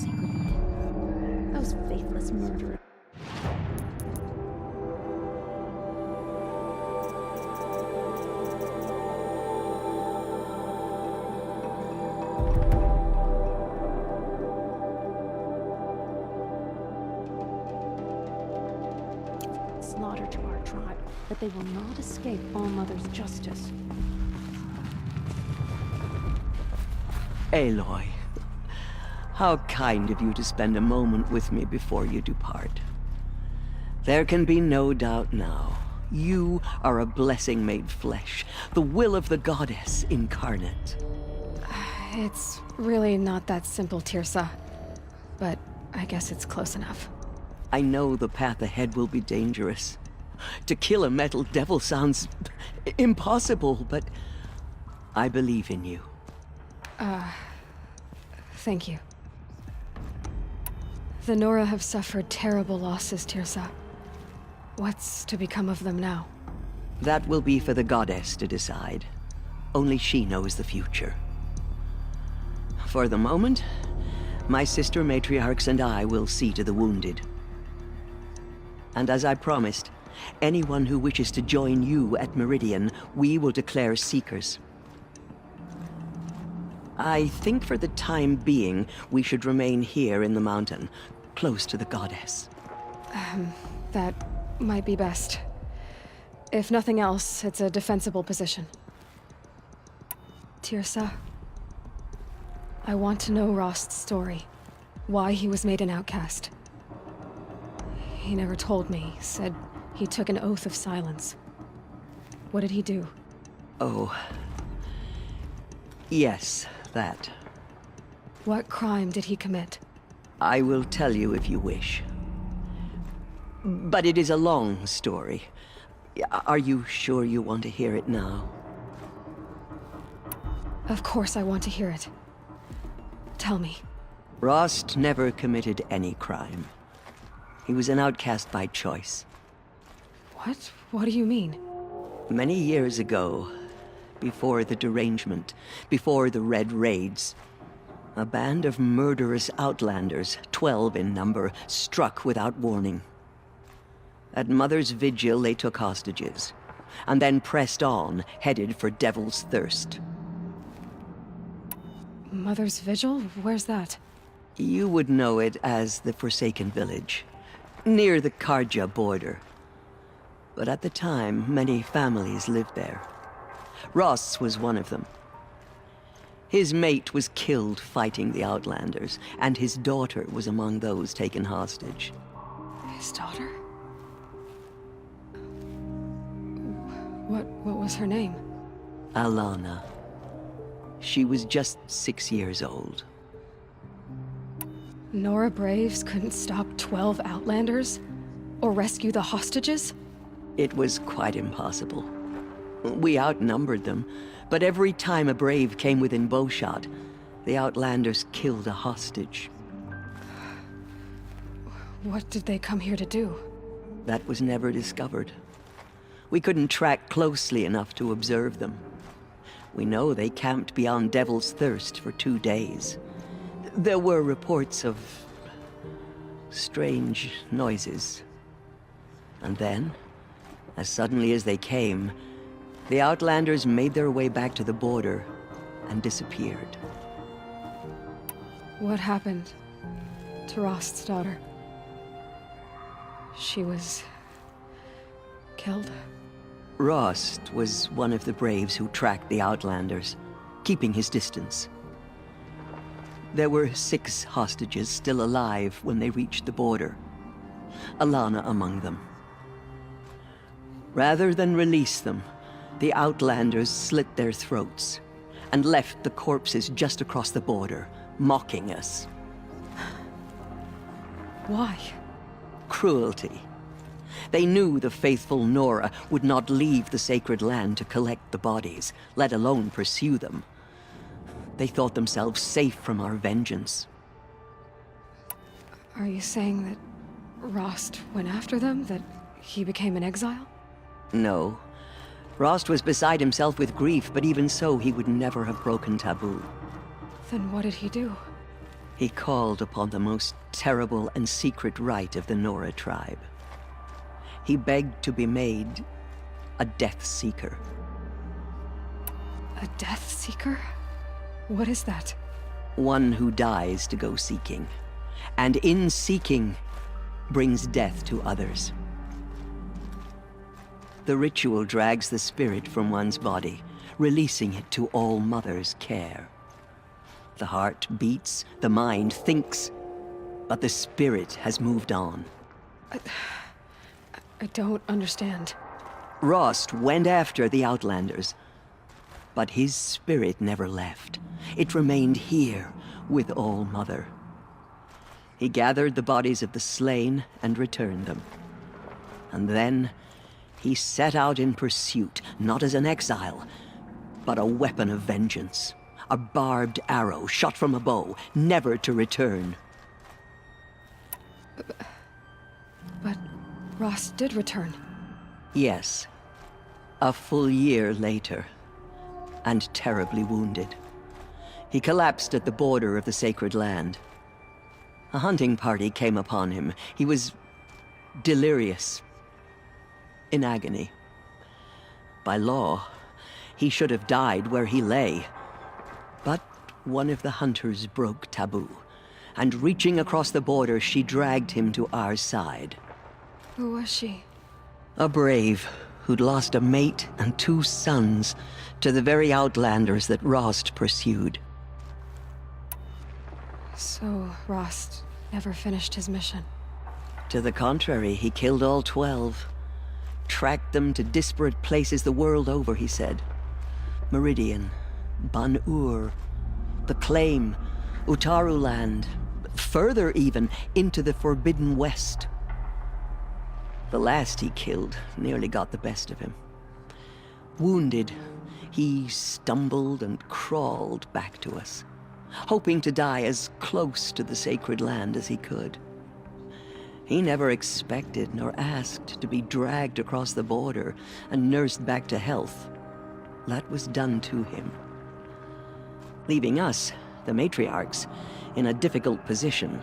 sacred land. Those faithless murderers. Slaughter to our tribe, but they will not escape All-Mother's justice. Aloy, how kind of you to spend a moment with me before you depart. There can be no doubt now. You are a blessing made flesh, the will of the goddess incarnate. It's really not that simple, Tirsa. But I guess it's close enough. I know the path ahead will be dangerous. To kill a metal devil sounds impossible, but I believe in you. Thank you. The Nora have suffered terrible losses, Tirsa. What's to become of them now? That will be for the goddess to decide. Only she knows the future. For the moment, my sister matriarchs and I will see to the wounded. And as I promised, anyone who wishes to join you at Meridian, we will declare seekers. I think for the time being, we should remain here in the mountain, close to the goddess. That might be best. If nothing else, it's a defensible position. Tirsa, I want to know Rost's story. Why he was made an outcast. He never told me, said he took an oath of silence. What did he do? Oh. Yes, that. What crime did he commit? I will tell you if you wish. But it is a long story. Are you sure you want to hear it now? Of course I want to hear it. Tell me. Rost never committed any crime. He was an outcast by choice. What? What do you mean? Many years ago, before the derangement, before the Red Raids, a band of murderous outlanders, 12 in number, struck without warning. At Mother's vigil, they took hostages, and then pressed on, headed for Devil's Thirst. Mother's Vigil? Where's that? You would know it as the Forsaken Village, near the Karja border. But at the time, many families lived there. Rost's was one of them. His mate was killed fighting the Outlanders, and his daughter was among those taken hostage. His daughter? What was her name? Alana. She was just 6 years old. Nora Braves couldn't stop 12 Outlanders? Or rescue the hostages? It was quite impossible. We outnumbered them, but every time a Brave came within bowshot, the Outlanders killed a hostage. What did they come here to do? That was never discovered. We couldn't track closely enough to observe them. We know they camped beyond Devil's Thirst for 2 days. There were reports of strange noises. And then, as suddenly as they came, the Outlanders made their way back to the border and disappeared. What happened to Rost's daughter? She was killed? Rost was one of the Braves who tracked the Outlanders, keeping his distance. There were 6 hostages still alive when they reached the border, Alana among them. Rather than release them, the Outlanders slit their throats and left the corpses just across the border, mocking us. Why? Cruelty. They knew the faithful Nora would not leave the sacred land to collect the bodies, let alone pursue them. They thought themselves safe from our vengeance. Are you saying that Rost went after them? That he became an exile? No. Rost was beside himself with grief, but even so, he would never have broken taboo. Then what did he do? He called upon the most terrible and secret rite of the Nora tribe. He begged to be made a Death Seeker. A Death Seeker? What is that? One who dies to go seeking, and in seeking, brings death to others. The ritual drags the spirit from one's body, releasing it to All Mother's care. The heart beats, the mind thinks, but the spirit has moved on. I don't understand. Rost went after the Outlanders, but his spirit never left. It remained here with All Mother. He gathered the bodies of the slain and returned them. And then he set out in pursuit, not as an exile, but a weapon of vengeance. A barbed arrow shot from a bow, never to return. But Rost did return. Yes. A full year later, and terribly wounded. He collapsed at the border of the sacred land. A hunting party came upon him. He was delirious, in agony. By law, he should have died where he lay. But one of the hunters broke taboo, and reaching across the border, she dragged him to our side. Who was she? A brave who'd lost a mate and 2 sons to the very Outlanders that Rost pursued. So, Rost never finished his mission. To the contrary, he killed all 12. Tracked them to disparate places the world over, he said. Meridian, Ban-Ur, the Claim, Utaru Land, further even, into the Forbidden West. The last he killed nearly got the best of him. Wounded, he stumbled and crawled back to us, hoping to die as close to the sacred land as he could. He never expected nor asked to be dragged across the border and nursed back to health. That was done to him, leaving us, the matriarchs, in a difficult position.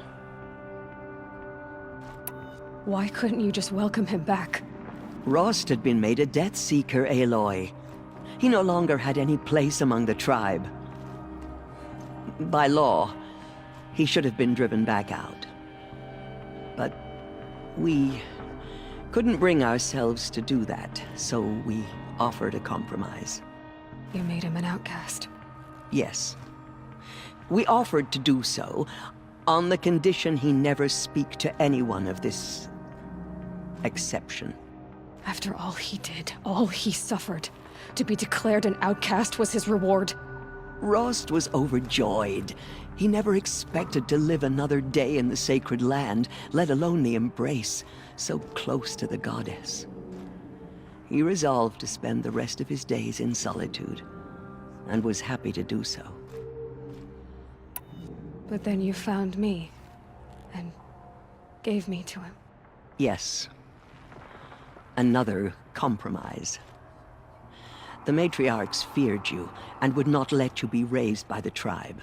Why couldn't you just welcome him back? Rost had been made a Death Seeker, Aloy. He no longer had any place among the tribe. By law, he should have been driven back out. But we couldn't bring ourselves to do that, so we offered a compromise. You made him an outcast. Yes. We offered to do so on the condition he never speak to anyone of this exception. After all he did, all he suffered, to be declared an outcast was his reward. Rost was overjoyed. He never expected to live another day in the sacred land, let alone the embrace, so close to the goddess. He resolved to spend the rest of his days in solitude, and was happy to do so. But then you found me, and gave me to him. Yes. Another compromise. The matriarchs feared you, and would not let you be raised by the tribe.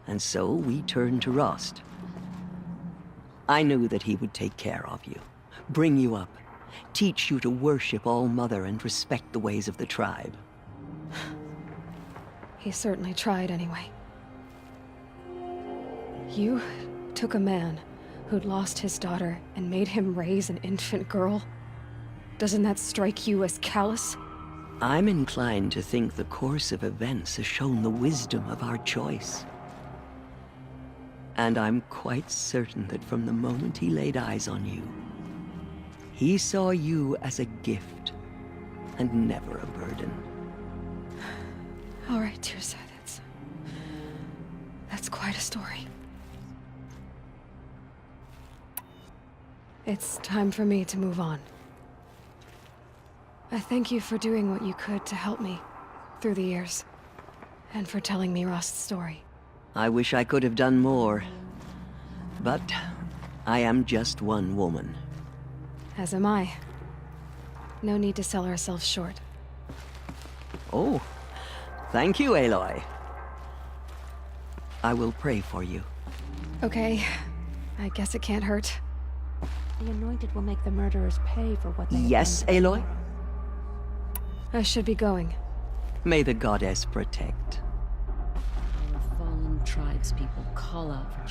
And so we turned to Rost. I knew that he would take care of you, bring you up, teach you to worship All Mother and respect the ways of the tribe. He certainly tried anyway. You took a man who'd lost his daughter and made him raise an infant girl? Doesn't that strike you as callous? I'm inclined to think the course of events has shown the wisdom of our choice. And I'm quite certain that from the moment he laid eyes on you, he saw you as a gift and never a burden. All right, Tirsa, that's quite a story. It's time for me to move on. I thank you for doing what you could to help me through the years, and for telling me Rost's story. I wish I could have done more, but I am just one woman. As am I. No need to sell ourselves short. Oh, thank you, Aloy. I will pray for you. Okay. I guess it can't hurt. The Anointed will make the murderers pay for what they have Yes, done to Aloy? tomorrow. I should be going. May the goddess protect. Our fallen tribespeople call out for